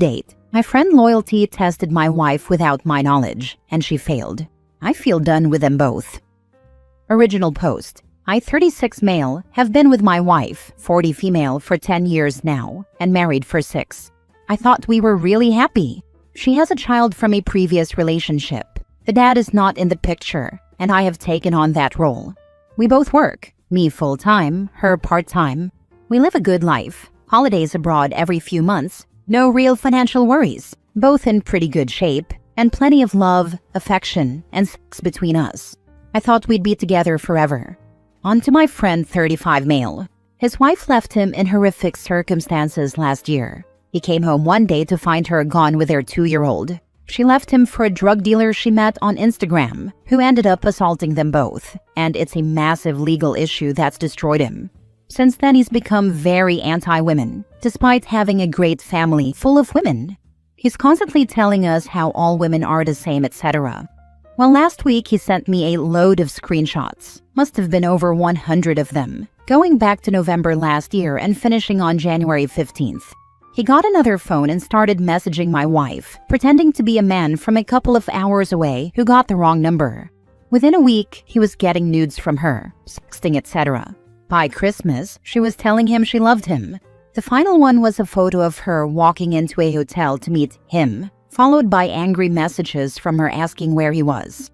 Update. My friend Loyalty tested my wife without my knowledge, and she failed. I feel done with them both. Original post. I, 36 male, have been with my wife, 40 female, for 10 years now, and married for 6. I thought we were really happy. She has a child from a previous relationship. The dad is not in the picture, and I have taken on that role. We both work, me full-time, her part-time. We live a good life, holidays abroad every few months, no real financial worries, both in pretty good shape, and plenty of love, affection, and sex between us. I thought we'd be together forever. On to my friend 35 male. His wife left him in horrific circumstances last year. He came home one day to find her gone with their 2-year-old. She left him for a drug dealer she met on Instagram, who ended up assaulting them both, and it's a massive legal issue that's destroyed him. Since then, he's become very anti-women, despite having a great family full of women. He's constantly telling us how all women are the same, etc. Well, last week he sent me a load of screenshots. Must have been over 100 of them, going back to November last year and finishing on January 15th. He got another phone and started messaging my wife, pretending to be a man from a couple of hours away who got the wrong number. Within a week, he was getting nudes from her, sexting, etc. By Christmas, she was telling him she loved him. The final one was a photo of her walking into a hotel to meet him, followed by angry messages from her asking where he was.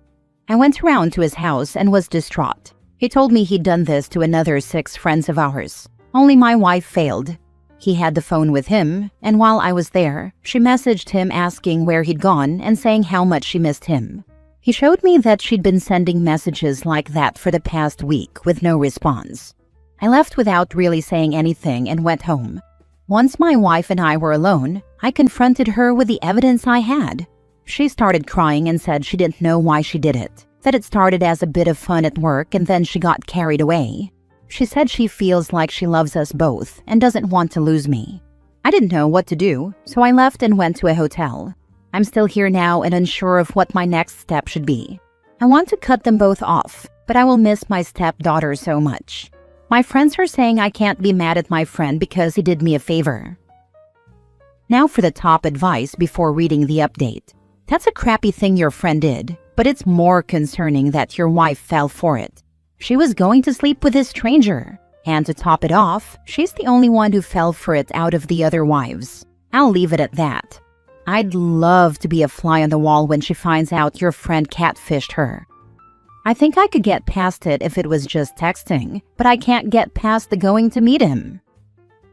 I went around to his house and was distraught. He told me he'd done this to another 6 friends of ours. Only my wife failed. He had the phone with him, and while I was there, she messaged him asking where he'd gone and saying how much she missed him. He showed me that she'd been sending messages like that for the past week with no response. I left without really saying anything and went home. Once my wife and I were alone, I confronted her with the evidence I had. She started crying and said she didn't know why she did it, that it started as a bit of fun at work and then she got carried away. She said she feels like she loves us both and doesn't want to lose me. I didn't know what to do, so I left and went to a hotel. I'm still here now and unsure of what my next step should be. I want to cut them both off, but I will miss my stepdaughter so much. My friends are saying I can't be mad at my friend because he did me a favor. Now for the top advice before reading the update. That's a crappy thing your friend did, but it's more concerning that your wife fell for it. She was going to sleep with this stranger, and to top it off, she's the only one who fell for it out of the other wives. I'll leave it at that. I'd love to be a fly on the wall when she finds out your friend catfished her. I think I could get past it if it was just texting, but I can't get past the going to meet him.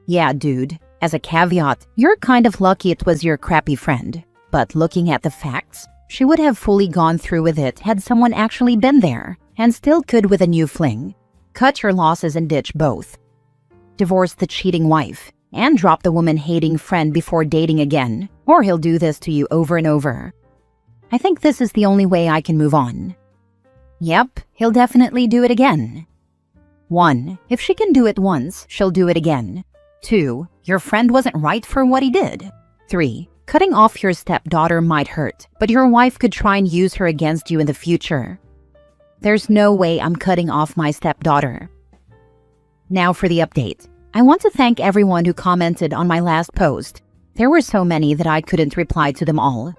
Yeah, dude, as a caveat, you're kind of lucky it was your crappy friend. But looking at the facts, she would have fully gone through with it had someone actually been there, and still could with a new fling. Cut your losses and ditch both. Divorce the cheating wife, and drop the woman-hating friend before dating again, or he'll do this to you over and over. I think this is the only way I can move on. Yep, he'll definitely do it again. 1. If she can do it once, she'll do it again. 2. Your friend wasn't right for what he did. 3. Cutting off your stepdaughter might hurt, but your wife could try and use her against you in the future. There's no way I'm cutting off my stepdaughter. Now for the update. I want to thank everyone who commented on my last post. There were so many that I couldn't reply to them all.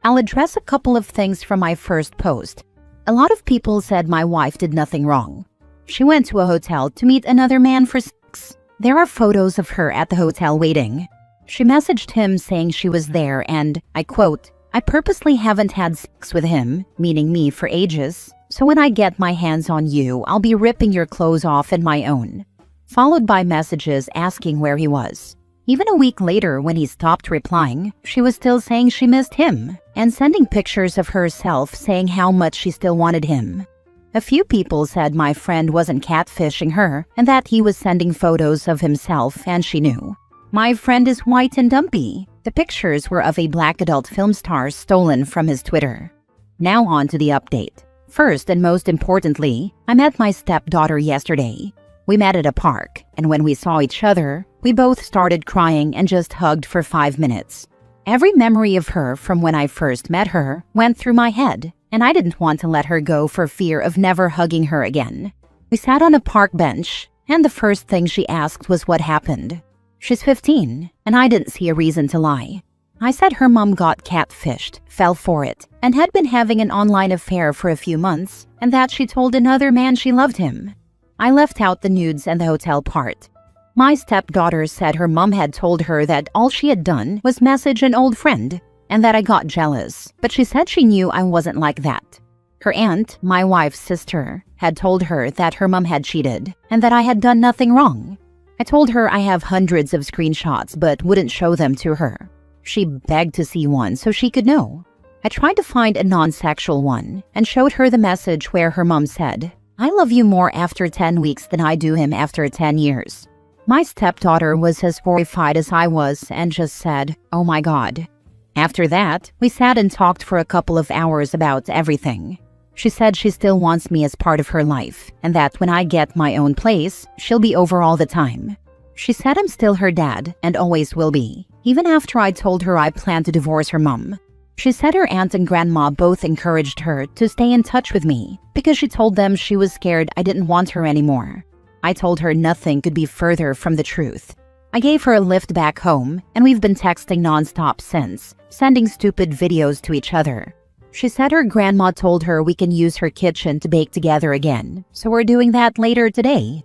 I'll address a couple of things from my first post. A lot of people said my wife did nothing wrong. She went to a hotel to meet another man for sex. There are photos of her at the hotel waiting. She messaged him saying she was there and, I quote, "I purposely haven't had sex with him," meaning me, for ages, so when I get my hands on you, I'll be ripping your clothes off and my own. Followed by messages asking where he was. Even a week later, when he stopped replying, she was still saying she missed him and sending pictures of herself saying how much she still wanted him. A few people said my friend wasn't catfishing her and that he was sending photos of himself and she knew. My friend is white and dumpy. The pictures were of a black adult film star stolen from his Twitter. Now on to the update. First and most importantly, I met my stepdaughter yesterday. We met at a park, and when we saw each other, we both started crying and just hugged for 5 minutes. Every memory of her from when I first met her went through my head, and I didn't want to let her go for fear of never hugging her again. We sat on a park bench, and the first thing she asked was what happened. She's 15, and I didn't see a reason to lie. I said her mom got catfished, fell for it, and had been having an online affair for a few months, and that she told another man she loved him. I left out the nudes and the hotel part. My stepdaughter said her mom had told her that all she had done was message an old friend, and that I got jealous, but she said she knew I wasn't like that. Her aunt, my wife's sister, had told her that her mom had cheated, and that I had done nothing wrong. I told her I have hundreds of screenshots but wouldn't show them to her. She begged to see one so she could know. I tried to find a non-sexual one and showed her the message where her mom said, "I love you more after 10 weeks than I do him after 10 years. My stepdaughter was as horrified as I was and just said, "Oh my God." After that, we sat and talked for a couple of hours about everything. She said she still wants me as part of her life, and that when I get my own place, she'll be over all the time. She said I'm still her dad and always will be, even after I told her I plan to divorce her mom. She said her aunt and grandma both encouraged her to stay in touch with me because she told them she was scared I didn't want her anymore. I told her nothing could be further from the truth. I gave her a lift back home, and we've been texting nonstop since, sending stupid videos to each other. She said her grandma told her we can use her kitchen to bake together again, so we're doing that later today.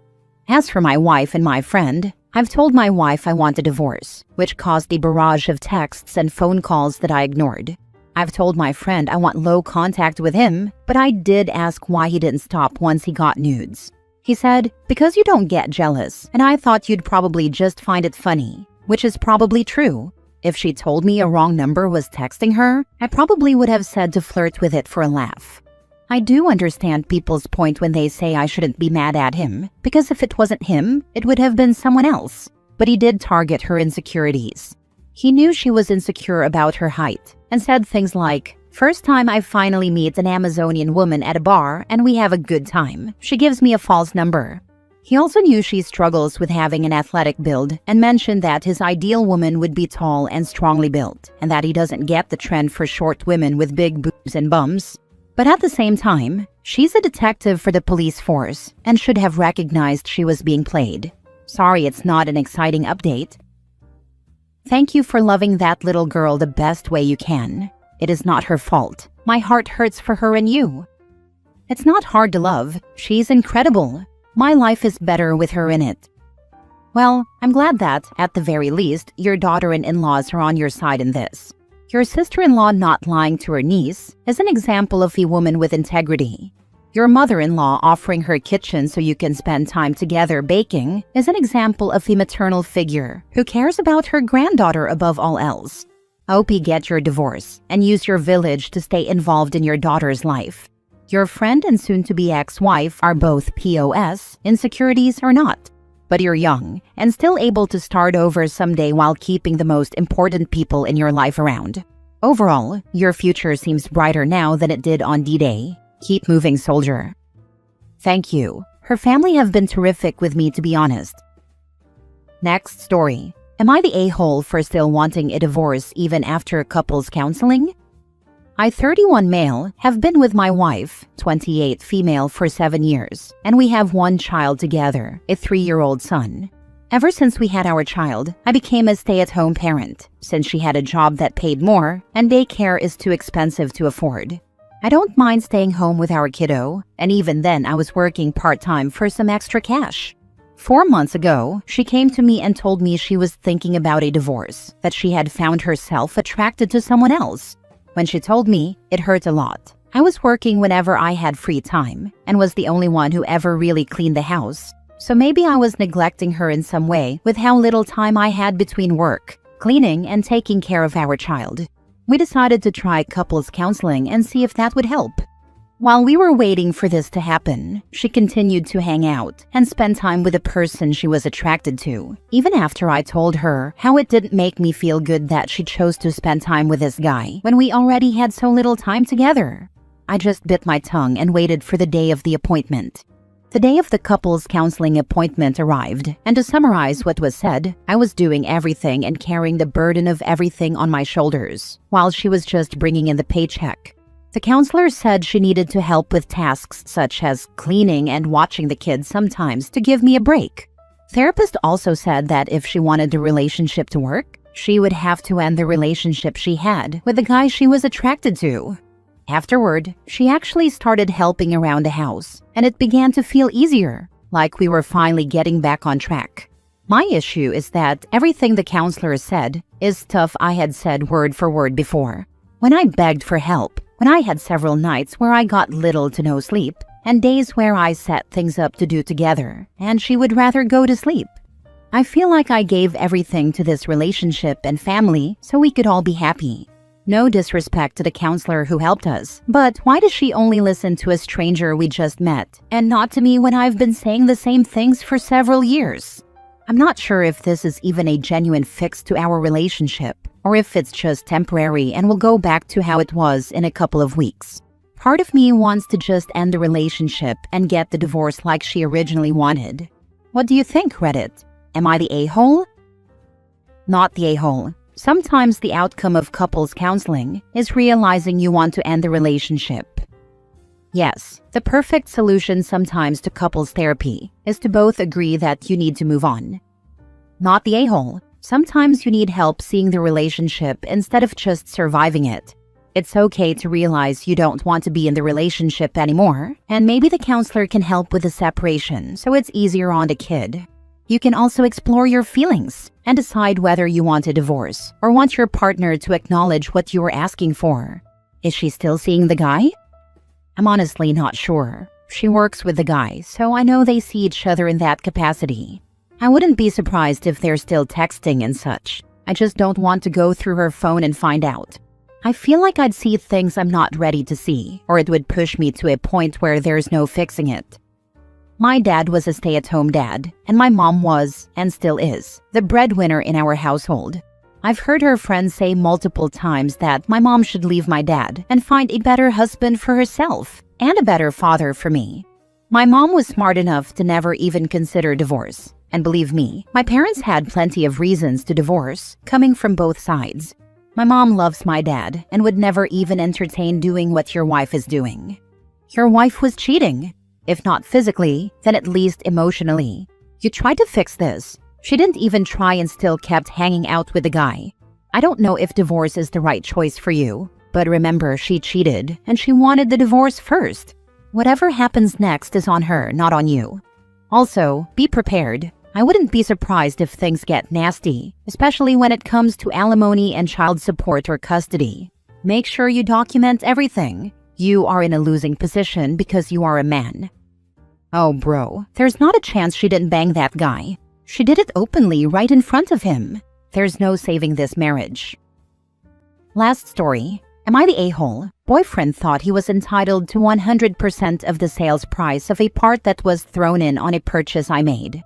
As for my wife and my friend, I've told my wife I want a divorce, which caused a barrage of texts and phone calls that I ignored. I've told my friend I want low contact with him, but I did ask why he didn't stop once he got nudes. He said, "Because you don't get jealous, and I thought you'd probably just find it funny," which is probably true. If she told me a wrong number was texting her, I probably would have said to flirt with it for a laugh. I do understand people's point when they say I shouldn't be mad at him, because if it wasn't him, it would have been someone else. But he did target her insecurities. He knew she was insecure about her height, and said things like, "First time I finally meet an Amazonian woman at a bar and we have a good time, she gives me a false number." He also knew she struggles with having an athletic build and mentioned that his ideal woman would be tall and strongly built, and that he doesn't get the trend for short women with big boobs and bums. But at the same time, she's a detective for the police force and should have recognized she was being played. Sorry it's not an exciting update. Thank you for loving that little girl the best way you can. It is not her fault. My heart hurts for her and you. It's not hard to love. She's incredible. My life is better with her in it. Well, I'm glad that, at the very least, your daughter and in-laws are on your side in this. Your sister-in-law not lying to her niece is an example of a woman with integrity. Your mother-in-law offering her kitchen so you can spend time together baking is an example of a maternal figure who cares about her granddaughter above all else. I hope you get your divorce and use your village to stay involved in your daughter's life. Your friend and soon-to-be ex-wife are both POS, insecurities or not. But you're young and still able to start over someday while keeping the most important people in your life around. Overall, your future seems brighter now than it did on D-Day. Keep moving, soldier. Thank you. Her family have been terrific with me, to be honest. Next story. Am I the a-hole for still wanting a divorce even after couples counseling? I, 31 male, have been with my wife, 28 female, for 7 years, and we have one child together, a 3-year-old son. Ever since we had our child, I became a stay-at-home parent, since she had a job that paid more and daycare is too expensive to afford. I don't mind staying home with our kiddo, and even then I was working part-time for some extra cash. 4 months ago, she came to me and told me she was thinking about a divorce, that she had found herself attracted to someone else. When she told me, it hurt a lot. I was working whenever I had free time and was the only one who ever really cleaned the house. So maybe I was neglecting her in some way with how little time I had between work, cleaning, and taking care of our child. We decided to try couples counseling and see if that would help. While we were waiting for this to happen, she continued to hang out and spend time with the person she was attracted to, even after I told her how it didn't make me feel good that she chose to spend time with this guy when we already had so little time together. I just bit my tongue and waited for the day of the appointment. The day of the couples counseling appointment arrived, and to summarize what was said, I was doing everything and carrying the burden of everything on my shoulders, while she was just bringing in the paycheck. The counselor said she needed to help with tasks such as cleaning and watching the kids sometimes to give me a break. Therapist also said that if she wanted the relationship to work, She would have to end the relationship she had with the guy she was attracted to. Afterward, she actually started helping around the house, and it began to feel easier, like we were finally getting back on track. My issue is that everything the counselor said is stuff I had said word for word before. When I begged for help, when I had several nights where I got little to no sleep, and days where I set things up to do together, and she would rather go to sleep. I feel like I gave everything to this relationship and family so we could all be happy. No disrespect to the counselor who helped us, but why does she only listen to a stranger we just met, and not to me when I've been saying the same things for several years? I'm not sure if this is even a genuine fix to our relationship, or if it's just temporary and will go back to how it was in a couple of weeks. Part of me wants to just end the relationship and get the divorce like she originally wanted. What do you think, Reddit? Am I the a-hole? Not the a-hole. Sometimes the outcome of couples counseling is realizing you want to end the relationship. Yes, the perfect solution sometimes to couples therapy is to both agree that you need to move on. Not the a-hole. Sometimes you need help seeing the relationship instead of just surviving it. It's okay to realize you don't want to be in the relationship anymore, and maybe the counselor can help with the separation so it's easier on the kid. You can also explore your feelings and decide whether you want a divorce or want your partner to acknowledge what you were asking for. Is she still seeing the guy? I'm honestly not sure. She works with the guy, so I know they see each other in that capacity. I wouldn't be surprised if they're still texting and such. I just don't want to go through her phone and find out. I feel like I'd see things I'm not ready to see, or it would push me to a point where there's no fixing it. My dad was a stay-at-home dad, and my mom was, and still is, the breadwinner in our household. I've heard her friends say multiple times that my mom should leave my dad and find a better husband for herself, and a better father for me. My mom was smart enough to never even consider divorce. And believe me, my parents had plenty of reasons to divorce, coming from both sides. My mom loves my dad and would never even entertain doing what your wife is doing. Your wife was cheating. If not physically, then at least emotionally. You tried to fix this. She didn't even try and still kept hanging out with the guy. I don't know if divorce is the right choice for you, but remember she cheated and she wanted the divorce first. Whatever happens next is on her, not on you. Also, be prepared. I wouldn't be surprised if things get nasty, especially when it comes to alimony and child support or custody. Make sure you document everything. You are in a losing position because you are a man. Oh bro, there's not a chance she didn't bang that guy. She did it openly right in front of him. There's no saving this marriage. Last story. Am I the a-hole? Boyfriend thought he was entitled to 100% of the sales price of a part that was thrown in on a purchase I made.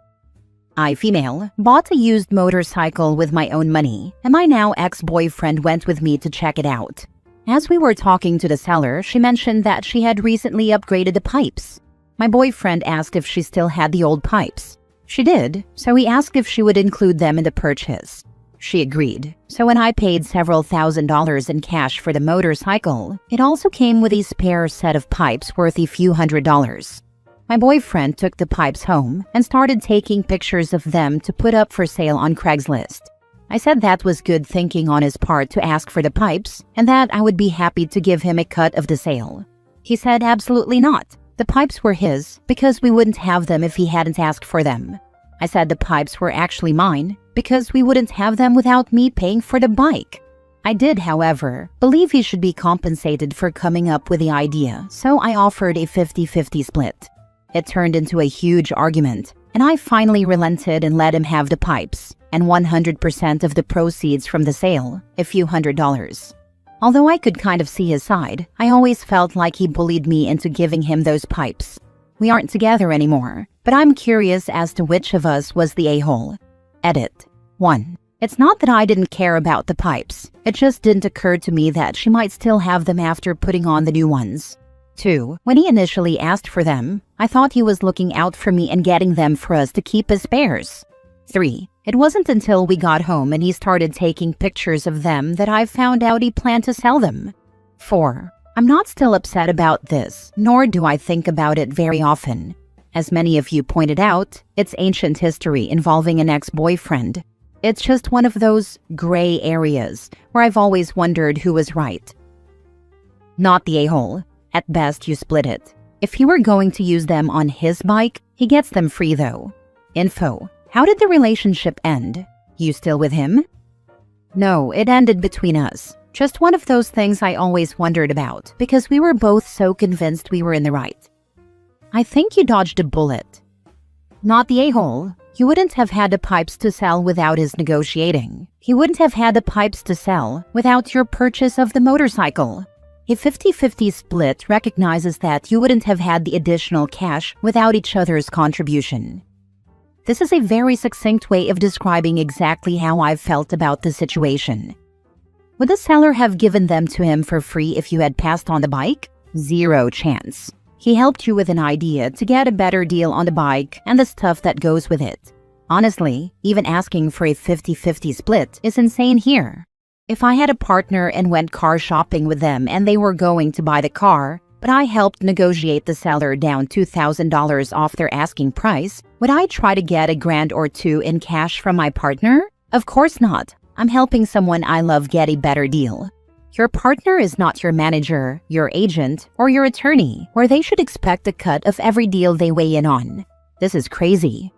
I, female, bought a used motorcycle with my own money, and my now ex-boyfriend went with me to check it out. As we were talking to the seller, she mentioned that she had recently upgraded the pipes. My boyfriend asked if she still had the old pipes. She did, so he asked if she would include them in the purchase. She agreed, so when I paid several $1,000s in cash for the motorcycle, it also came with a spare set of pipes worth a few $100s. My boyfriend took the pipes home and started taking pictures of them to put up for sale on Craigslist. I said that was good thinking on his part to ask for the pipes and that I would be happy to give him a cut of the sale. He said absolutely not. The pipes were his because we wouldn't have them if he hadn't asked for them. I said the pipes were actually mine because we wouldn't have them without me paying for the bike. I did, however, believe he should be compensated for coming up with the idea, so I offered a 50-50 split. It turned into a huge argument, and I finally relented and let him have the pipes and 100% of the proceeds from the sale, a few $100s. Although I could kind of see his side, I always felt like he bullied me into giving him those pipes. We aren't together anymore, but I'm curious as to which of us was the a-hole. Edit. 1. It's not that I didn't care about the pipes. It just didn't occur to me that she might still have them after putting on the new ones. 2. When he initially asked for them, I thought he was looking out for me and getting them for us to keep as spares. 3. It wasn't until we got home and he started taking pictures of them that I found out he planned to sell them. 4. I'm not still upset about this, nor do I think about it very often. As many of you pointed out, it's ancient history involving an ex-boyfriend. It's just one of those gray areas where I've always wondered who was right. Not the a-hole. At best, you split it. If he were going to use them on his bike, he gets them free though. Info: how did the relationship end? You still with him? No, it ended between us. Just one of those things I always wondered about because we were both so convinced we were in the right. I think you dodged a bullet. Not the a-hole. You wouldn't have had the pipes to sell without his negotiating. He wouldn't have had the pipes to sell without your purchase of the motorcycle. A 50-50 split recognizes that you wouldn't have had the additional cash without each other's contribution. This is a very succinct way of describing exactly how I've felt about the situation. Would the seller have given them to him for free if you had passed on the bike? Zero chance. He helped you with an idea to get a better deal on the bike and the stuff that goes with it. Honestly, even asking for a 50-50 split is insane here. If I had a partner and went car shopping with them and they were going to buy the car, but I helped negotiate the seller down $2,000 off their asking price, would I try to get $1,000 or $2,000 in cash from my partner? Of course not. I'm helping someone I love get a better deal. Your partner is not your manager, your agent, or your attorney, where they should expect a cut of every deal they weigh in on. This is crazy.